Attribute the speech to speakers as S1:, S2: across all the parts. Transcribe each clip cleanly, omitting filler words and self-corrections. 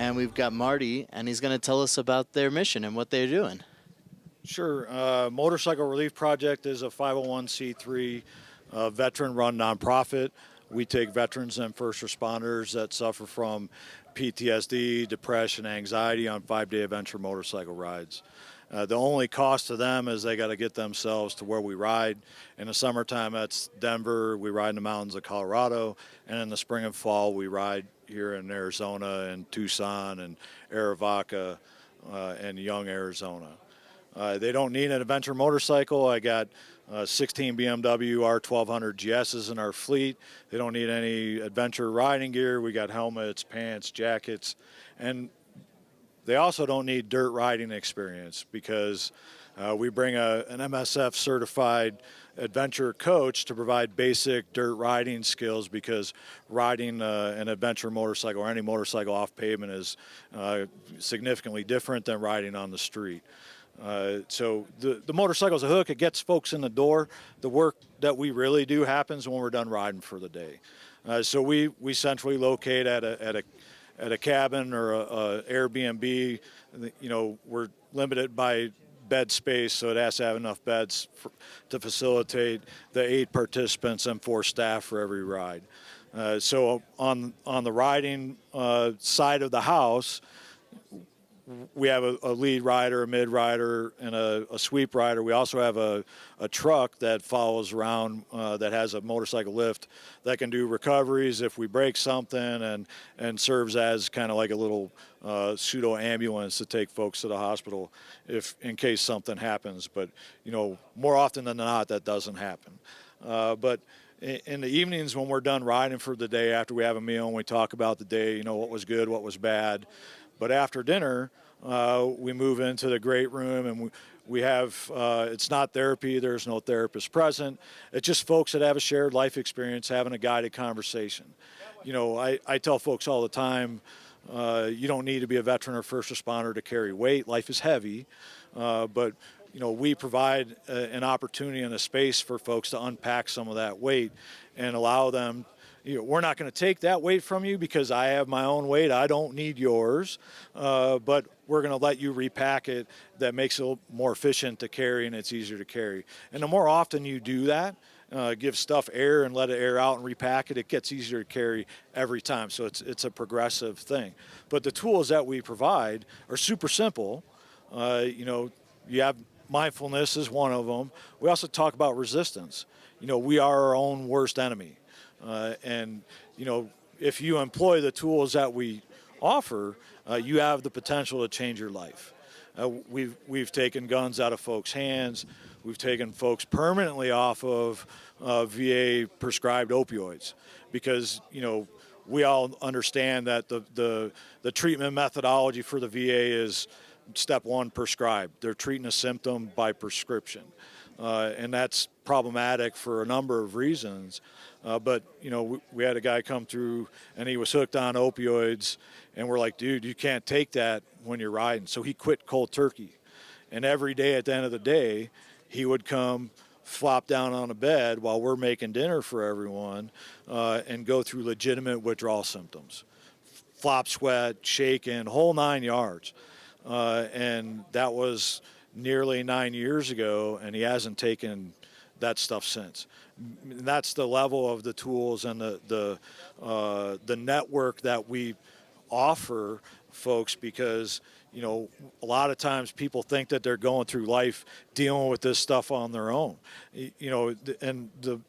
S1: and we've got Marty, and he's going to tell us about their mission and what they're doing.
S2: Sure. Motorcycle Relief Project is a 501c3 veteran-run nonprofit. We take veterans and first responders that suffer from PTSD, depression, anxiety on 5-day adventure motorcycle rides. The only cost to them is they got to get themselves to where we ride. In the summertime, that's Denver. We ride in the mountains of Colorado. And in the spring and fall, we ride here in Arizona and Tucson and Arivaca and Young, Arizona. They don't need an adventure motorcycle. I got 16 BMW R1200 GSs in our fleet. They don't need any adventure riding gear. We got helmets, pants, jackets, and they also don't need dirt riding experience because we bring an MSF certified adventure coach to provide basic dirt riding skills, because riding an adventure motorcycle or any motorcycle off pavement is significantly different than riding on the street. So the motorcycle's a hook. It gets folks in the door. The work that we really do happens when we're done riding for the day. So we centrally locate at a cabin or a Airbnb. You know, we're limited by bed space, so it has to have enough beds to facilitate the 8 participants and 4 staff for every ride. So on the riding side of the house, we have a lead rider, a mid rider, and a sweep rider. We also have a truck that follows around that has a motorcycle lift that can do recoveries if we break something, and serves as kind of like a little pseudo ambulance to take folks to the hospital if in case something happens. But you know, more often than not, that doesn't happen. But in the evenings when we're done riding for the day, after we have a meal and we talk about the day, you know, what was good, what was bad. But after dinner, we move into the great room, and we have, it's not therapy, there's no therapist present. It's just folks that have a shared life experience having a guided conversation. You know, I tell folks all the time, you don't need to be a veteran or first responder to carry weight. Life is heavy, but you know, we provide an opportunity and a space for folks to unpack some of that weight and allow them. You know, we're not going to take that weight from you because I have my own weight. I don't need yours, but we're going to let you repack it. That makes it more efficient to carry, and it's easier to carry. And the more often you do that, give stuff air and let it air out and repack it, it gets easier to carry every time. So it's a progressive thing. But the tools that we provide are super simple. You know, you have mindfulness is one of them. We also talk about resistance. You know, we are our own worst enemy. And, you know, if you employ the tools that we offer, you have the potential to change your life. We've taken guns out of folks' hands. We've taken folks permanently off of VA prescribed opioids because, you know, we all understand that the treatment methodology for the VA is step 1, prescribed. They're treating a symptom by prescription. And that's problematic for a number of reasons. But, you know, we had a guy come through and he was hooked on opioids, and we're like, dude, you can't take that when you're riding. So he quit cold turkey. And every day at the end of the day, he would come flop down on a bed while we're making dinner for everyone and go through legitimate withdrawal symptoms. Flop sweat, shaking, whole 9 yards. And that was nearly 9 years ago, and he hasn't taken that stuff since. That's the level of the tools and the network that we offer folks, because you know, a lot of times people think that they're going through life dealing with this stuff on their own. You know, and the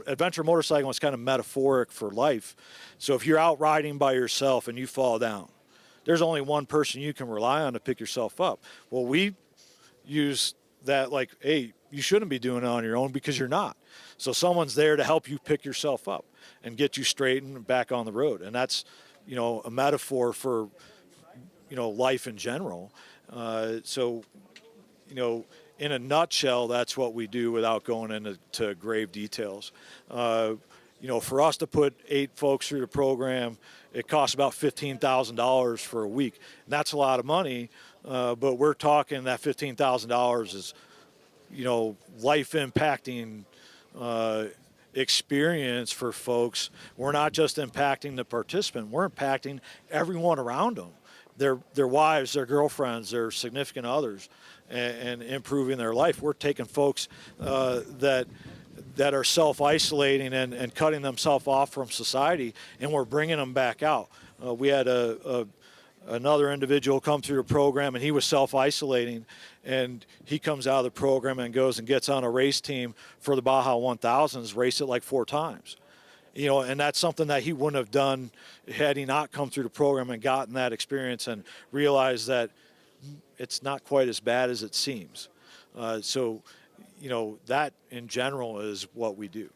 S2: adventure motorcycle is kind of metaphoric for life. So if you're out riding by yourself and you fall down, there's only one person you can rely on to pick yourself up. Well, we use that like, hey, you shouldn't be doing it on your own because you're not. So someone's there to help you pick yourself up and get you straight and back on the road. And that's, you know, a metaphor for, you know, life in general. So, you know, in a nutshell, that's what we do without going into grave details. You know, for us to put 8 folks through the program, it costs about $15,000 for a week. And that's a lot of money, but we're talking that $15,000 is, you know, life-impacting experience for folks. We're not just impacting the participant, we're impacting everyone around them. their wives, their girlfriends, their significant others, and improving their life. We're taking folks that are self-isolating and cutting themselves off from society, and we're bringing them back out. We had another individual come through the program, and he was self-isolating, and he comes out of the program and goes and gets on a race team for the Baja 1000s, raced it like 4 times. And that's something that he wouldn't have done had he not come through the program and gotten that experience and realized that it's not quite as bad as it seems. So that in general is what we do.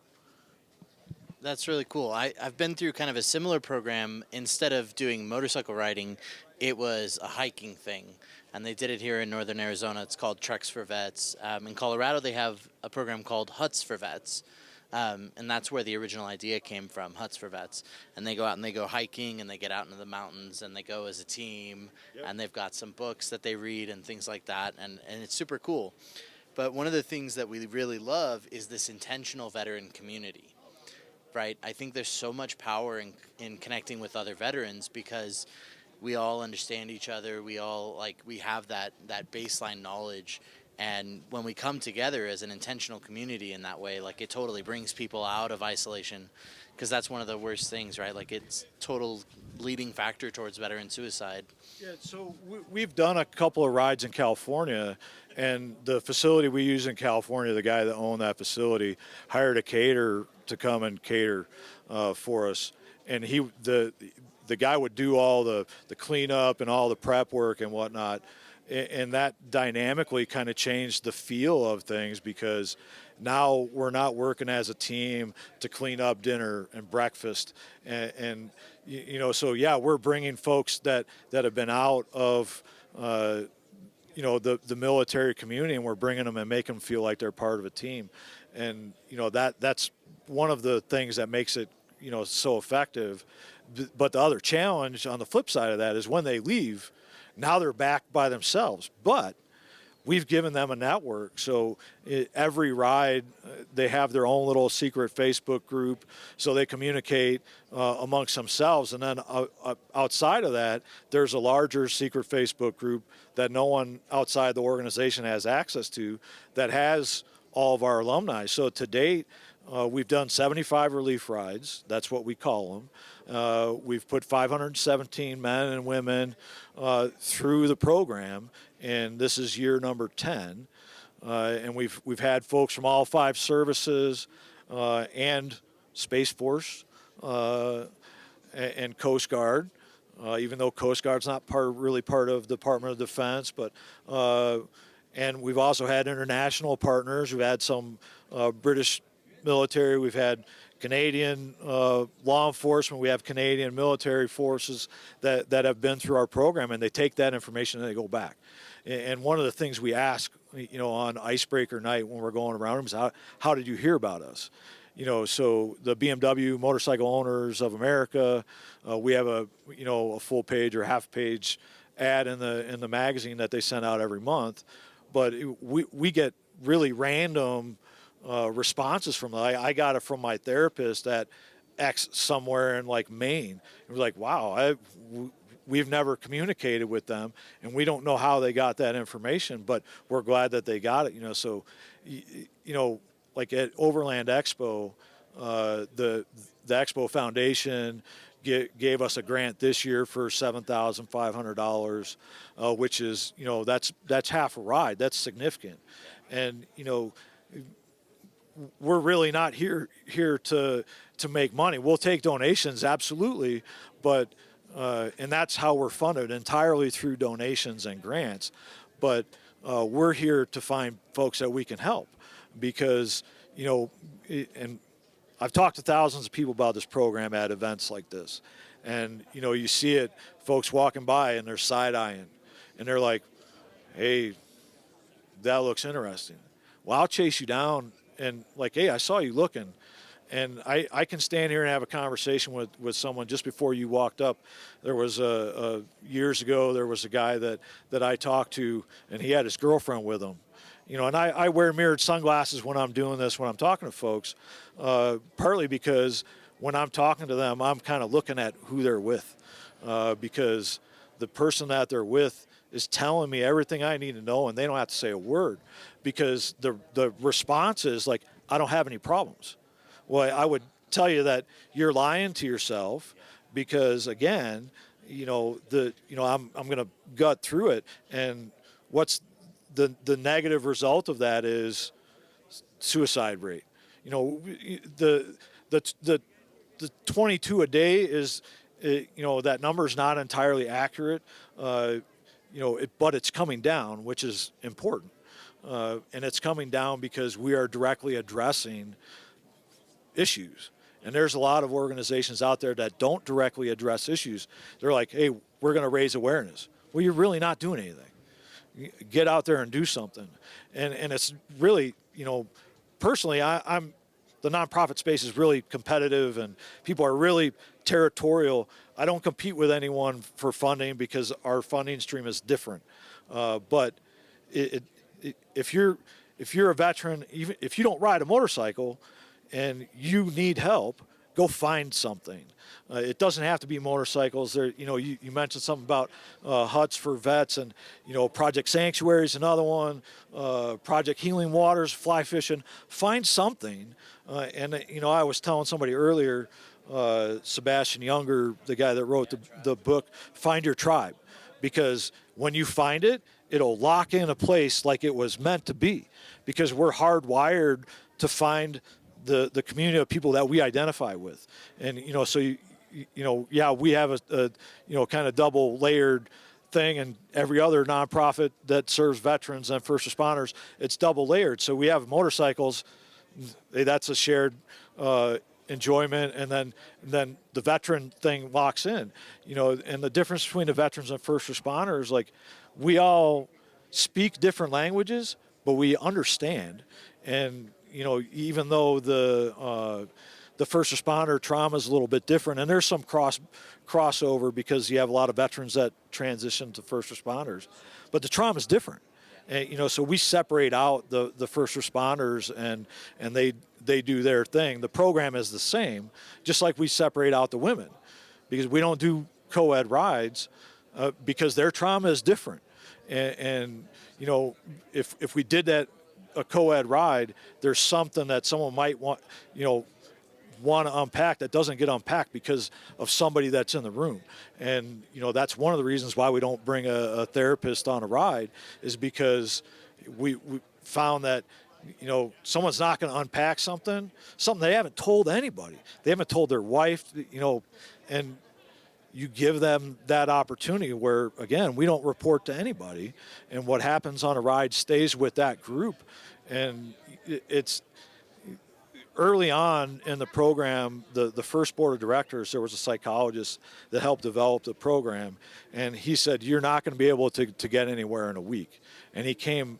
S1: That's really cool. I've been through kind of a similar program. Instead of doing motorcycle riding, it was a hiking thing. And they did it here in northern Arizona. It's called Treks for Vets. In Colorado, they have a program called Huts for Vets. And that's where the original idea came from, Huts for Vets. And they go out and they go hiking and they get out into the mountains and they go as a team. Yep. And they've got some books that they read and things like that. And it's super cool. But one of the things that we really love is this intentional veteran community, right? I think there's so much power in connecting with other veterans because we all understand each other. We all we have that baseline knowledge. And when we come together as an intentional community in that way, it totally brings people out of isolation, because that's one of the worst things, right? It's total leading factor towards veteran suicide.
S2: Yeah, so we've done a couple of rides in California, and the facility we use in California, the guy that owned that facility hired a caterer to come and cater for us, and the guy would do all the cleanup and all the prep work and whatnot. And that dynamically kind of changed the feel of things, because now we're not working as a team to clean up dinner and breakfast. So yeah, we're bringing folks that have been out of, the military community, and we're bringing them and making them feel like they're part of a team. And, that's one of the things that makes it, so effective. But the other challenge on the flip side of that is when they leave, now they're back by themselves, but we've given them a network. So every ride, they have their own little secret Facebook group, so they communicate amongst themselves. And then outside of that, there's a larger secret Facebook group that no one outside the organization has access to, that has all of our alumni. So to date, we've done 75 relief rides. That's what we call them. We've put 517 men and women through the program, and this is year number 10. And we've had folks from all 5 services and Space Force and Coast Guard, even though Coast Guard's not really part of the Department of Defense, but and we've also had international partners. We've had some British military. We've had Canadian law enforcement. We have Canadian military forces that have been through our program, and they take that information and they go back. And one of the things we ask, on Icebreaker night when we're going around them is, how did you hear about us? So the BMW Motorcycle Owners of America, we have a full page or half page ad in the magazine that they send out every month. But we get really random responses from them. I got it from my therapist at X somewhere in Maine. It was like, wow, we've never communicated with them, and we don't know how they got that information, but we're glad that they got it. So at Overland Expo, the Expo Foundation gave us a grant this year for $7,500, which is, that's half a ride. That's significant. And, we're really not here to make money. We'll take donations, absolutely, but and that's how we're funded, entirely through donations and grants. But we're here to find folks that we can help, because and I've talked to thousands of people about this program at events like this, and you see it, folks walking by and they're side-eyeing, and they're like, "Hey, that looks interesting." Well, I'll chase you down and hey, I saw you looking. And I can stand here and have a conversation with someone. Just before you walked up, there was years ago, there was a guy that I talked to, and he had his girlfriend with him. And I wear mirrored sunglasses when I'm doing this, when I'm talking to folks, partly because when I'm talking to them, I'm kind of looking at who they're with, because the person that they're with is telling me everything I need to know, and they don't have to say a word, because the response is like, I don't have any problems. Well, I would tell you that you're lying to yourself, because again, I'm going to gut through it, and what's the negative result of that is suicide rate. The 22 a day is, that number is not entirely accurate, but it's coming down, which is important. And it's coming down because we are directly addressing issues. And there's a lot of organizations out there that don't directly address issues. They're like, hey, we're going to raise awareness. Well, you're really not doing anything. Get out there and do something. And it's really, personally, I'm the nonprofit space is really competitive, and people are really territorial. I don't compete with anyone for funding because our funding stream is different. But if you're a veteran, even if you don't ride a motorcycle and you need help, go find something. It doesn't have to be motorcycles. There, you mentioned something about huts for vets, and Project Sanctuary is another one. Project Healing Waters, fly fishing. Find something. I was telling somebody earlier, Sebastian Younger, the guy that wrote the book, Find Your Tribe, because when you find it, it'll lock in a place like it was meant to be, because we're hardwired to find the community of people that we identify with. And so we have a kind of double layered thing, and every other nonprofit that serves veterans and first responders, it's double layered. So we have motorcycles, that's a shared enjoyment, and then the veteran thing locks in. And the difference between the veterans and first responders, like, we all speak different languages, but we understand. And even though the first responder trauma is a little bit different, and there's some crossover because you have a lot of veterans that transition to first responders, but the trauma is different. And so we separate out the first responders, and they do their thing. The program is the same, just like we separate out the women, because we don't do co-ed rides because their trauma is different. And if we did that, a co-ed ride, there's something that someone might want to unpack that doesn't get unpacked because of somebody that's in the room. And that's one of the reasons why we don't bring a therapist on a ride, is because we found that someone's not going to unpack something they haven't told anybody. They haven't told their wife, and you give them that opportunity where, again, we don't report to anybody, and what happens on a ride stays with that group. And it's early on in the program, the first board of directors, there was a psychologist that helped develop the program, and he said, you're not going to be able to get anywhere in a week. And he came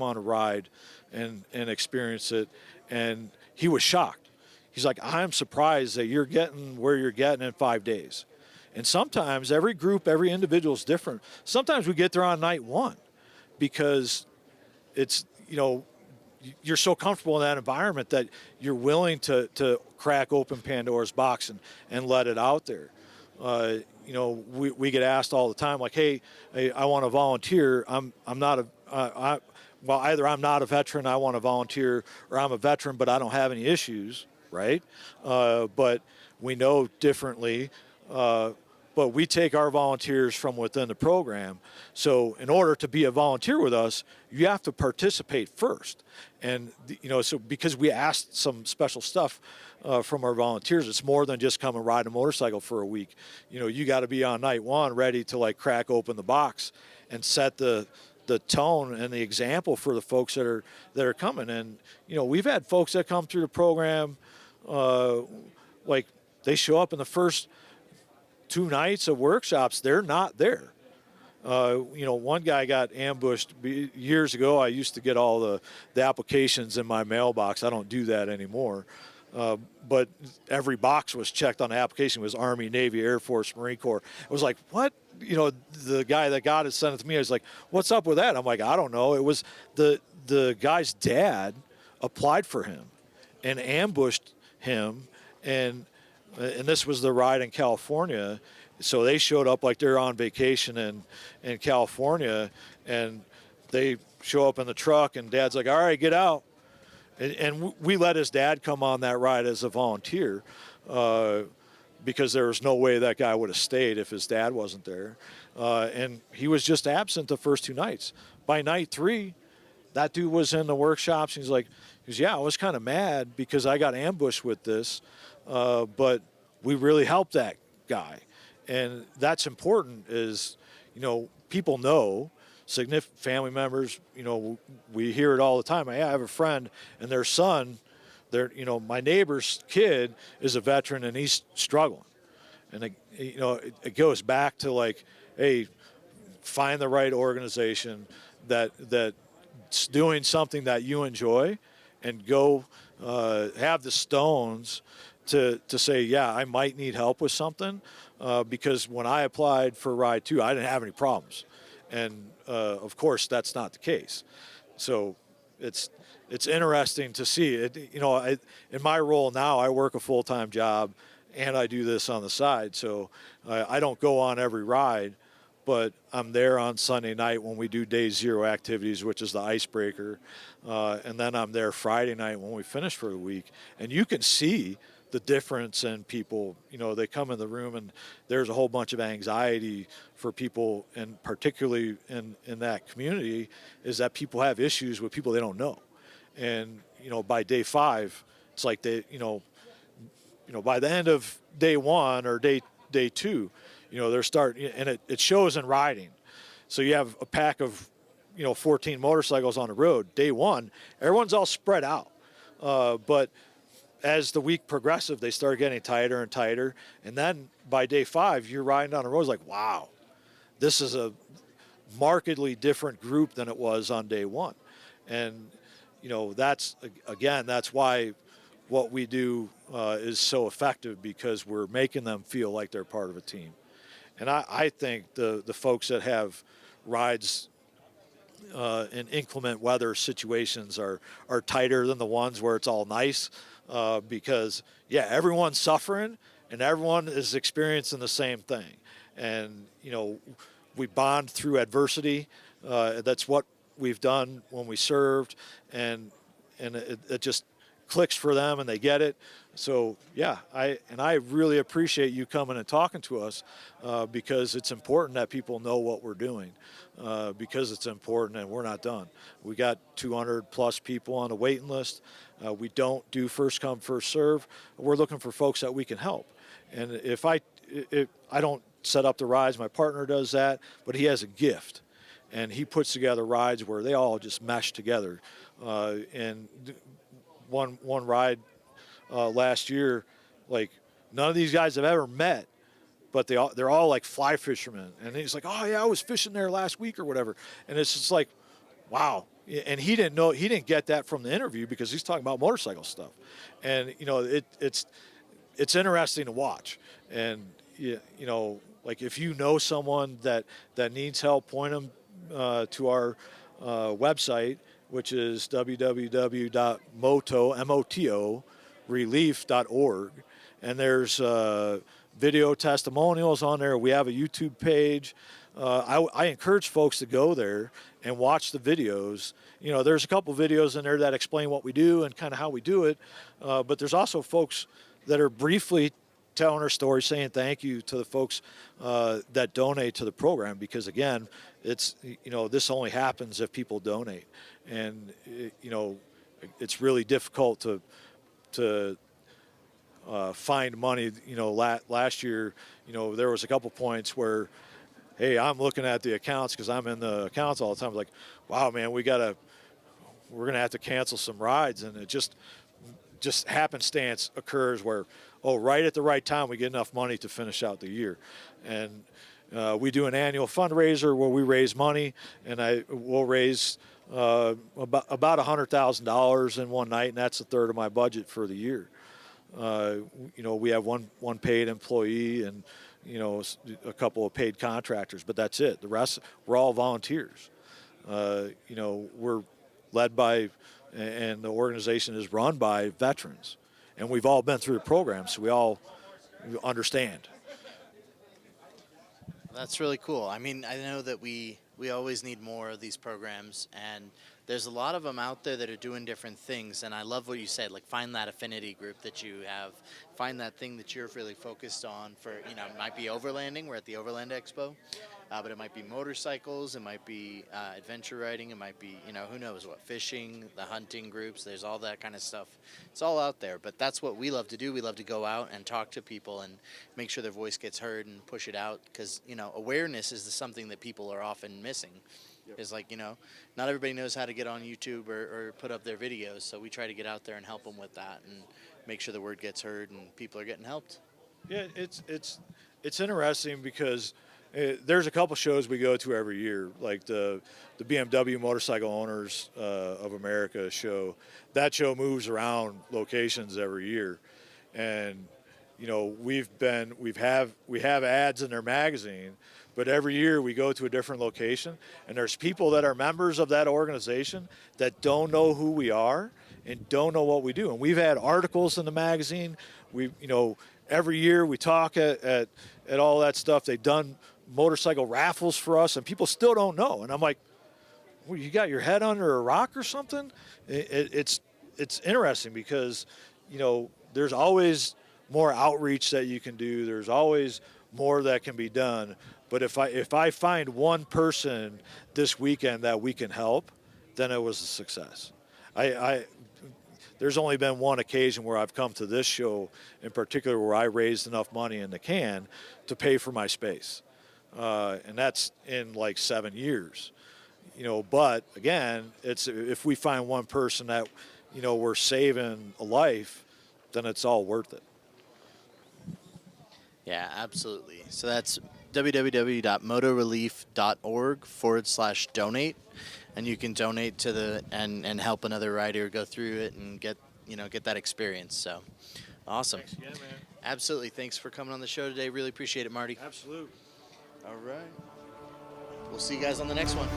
S2: on a ride and experienced it, and he was shocked. He's like, I'm surprised that you're getting where you're getting in 5 days. And sometimes every group, every individual is different. Sometimes we get there on night one because it's, you're so comfortable in that environment that you're willing to crack open Pandora's box and let it out there. We get asked all the time, like, hey, I want to volunteer. Either I'm not a veteran, I want to volunteer, or I'm a veteran, but I don't have any issues, right? But we know differently. But we take our volunteers from within the program. So in order to be a volunteer with us, you have to participate first. And, so because we asked some special stuff from our volunteers, it's more than just come and ride a motorcycle for a week. You got to be on night one ready to crack open the box and set the tone and the example for the folks that are coming. And, we've had folks that come through the program, they show up in the first 2 nights of workshops, they're not there. One guy got ambushed years ago. I used to get all the applications in my mailbox. I don't do that anymore. But every box was checked on the application. It was Army, Navy, Air Force, Marine Corps. It was like, what? The guy that got it sent it to me. I was like, what's up with that? I'm like, I don't know. It was the guy's dad applied for him and ambushed him, and this was the ride in California, So they showed up like they're on vacation in California, and they show up in the truck, and Dad's like, all right, get out. And we let his dad come on that ride as a volunteer, because there was no way that guy would have stayed if his dad wasn't there. And he was just absent the first 2 nights. By night 3, that dude was in the workshops. He's like, yeah, I was kind of mad because I got ambushed with this, but we really helped that guy. And that's important is, people know, significant family members, we hear it all the time. I have a friend and their son, my neighbor's kid is a veteran and he's struggling. And, it goes back to like, hey, find the right organization that's doing something that you enjoy, and go have the stones to say, yeah, I might need help with something, because when I applied for Ride 2, I didn't have any problems. And, of course, that's not the case. So it's interesting to see it. In my role now, I work a full-time job and I do this on the side. So I don't go on every ride, but I'm there on Sunday night when we do day 0 activities, which is the icebreaker. And then I'm there Friday night when we finish for the week. And you can see the difference in people. They come in the room and there's a whole bunch of anxiety for people, and particularly in that community, is that people have issues with people they don't know. And, by day 5, it's like by the end of day 1 or day 2, they're starting, and it shows in riding. So you have a pack of, 14 motorcycles on the road. Day 1, everyone's all spread out. But as the week progressive, they start getting tighter and tighter. And then by day 5, you're riding down the road, it's like, wow, this is a markedly different group than it was on day 1. And, that's why what we do is so effective, because we're making them feel like they're part of a team. And I think the folks that have rides in inclement weather situations are tighter than the ones where it's all nice, because, yeah, everyone's suffering and everyone is experiencing the same thing. And, we bond through adversity. That's what we've done when we served, and it just clicks for them and they get it. So yeah, I really appreciate you coming and talking to us, because it's important that people know what we're doing, because it's important, and we're not done. We got 200 plus people on the waiting list. We don't do first come first serve. We're looking for folks that we can help. And if I don't set up the rides, my partner does that, but he has a gift, and he puts together rides where they all just mesh together. And one ride last year, like, none of these guys have ever met, but they're all like fly fishermen. And he's like, oh yeah, I was fishing there last week or whatever. And it's just like, wow. And he didn't get that from the interview, because he's talking about motorcycle stuff. And it's interesting to watch. And like, if you know someone that needs help, point them to our website, which is www.motorelief.org. And there's video testimonials on there. We have a YouTube page. I encourage folks to go there and watch the videos. There's a couple videos in there that explain what we do and kind of how we do it. But there's also folks that are briefly telling our story, saying thank you to the folks that donate to the program, because again, it's this only happens if people donate. And it's really difficult to find money. Last year, there was a couple points where, hey, I'm looking at the accounts because I'm in the accounts all the time. Like, wow, man, we're gonna have to cancel some rides, and it just happenstance occurs where, right at the right time, we get enough money to finish out the year. And we do an annual fundraiser where we raise money, and we'll raise about $100,000 in one night, and that's a third of my budget for the year. We have one paid employee and a couple of paid contractors, but that's it. The rest, we're all volunteers. We're led by, and the organization is run by veterans, and we've all been through the program, so we all understand.
S1: That's really cool. I mean, I know that we always need more of these programs, and there's a lot of them out there that are doing different things. And I love what you said, like find that affinity group that you have, find that thing that you're really focused on. For it might be overlanding. We're at the Overland Expo, but it might be motorcycles, it might be adventure riding, it might be who knows what, fishing, the hunting groups. There's all that kind of stuff. It's all out there, but that's what we love to do. We love to go out and talk to people and make sure their voice gets heard and push it out, because awareness is something that people are often missing. Is like not everybody knows how to get on YouTube or put up their videos, so we try to get out there and help them with that and make sure the word gets heard and people are getting helped.
S2: Yeah, it's interesting because there's a couple shows we go to every year, like the BMW Motorcycle Owners of America show. That show moves around locations every year, and we have ads in their magazine, but every year we go to a different location, and there's people that are members of that organization that don't know who we are and don't know what we do. And we've had articles in the magazine. Every year we talk at all that stuff. They've done motorcycle raffles for us, and people still don't know. And I'm like, well, you got your head under a rock or something? It's interesting because there's always more outreach that you can do. There's always more that can be done. But if I find one person this weekend that we can help, then it was a success. There's only been one occasion where I've come to this show in particular where I raised enough money in the can to pay for my space. And that's in like 7 years. But again, it's if we find one person that, we're saving a life, then it's all worth it.
S1: Yeah, absolutely. So that's www.motorelief.org/donate, and you can donate to and help another rider go through it and get that experience. So awesome.
S2: Thanks again, man.
S1: Absolutely. Thanks for coming on the show today. Really appreciate it, Marty.
S2: Absolutely.
S1: All right. We'll see you guys on the next one.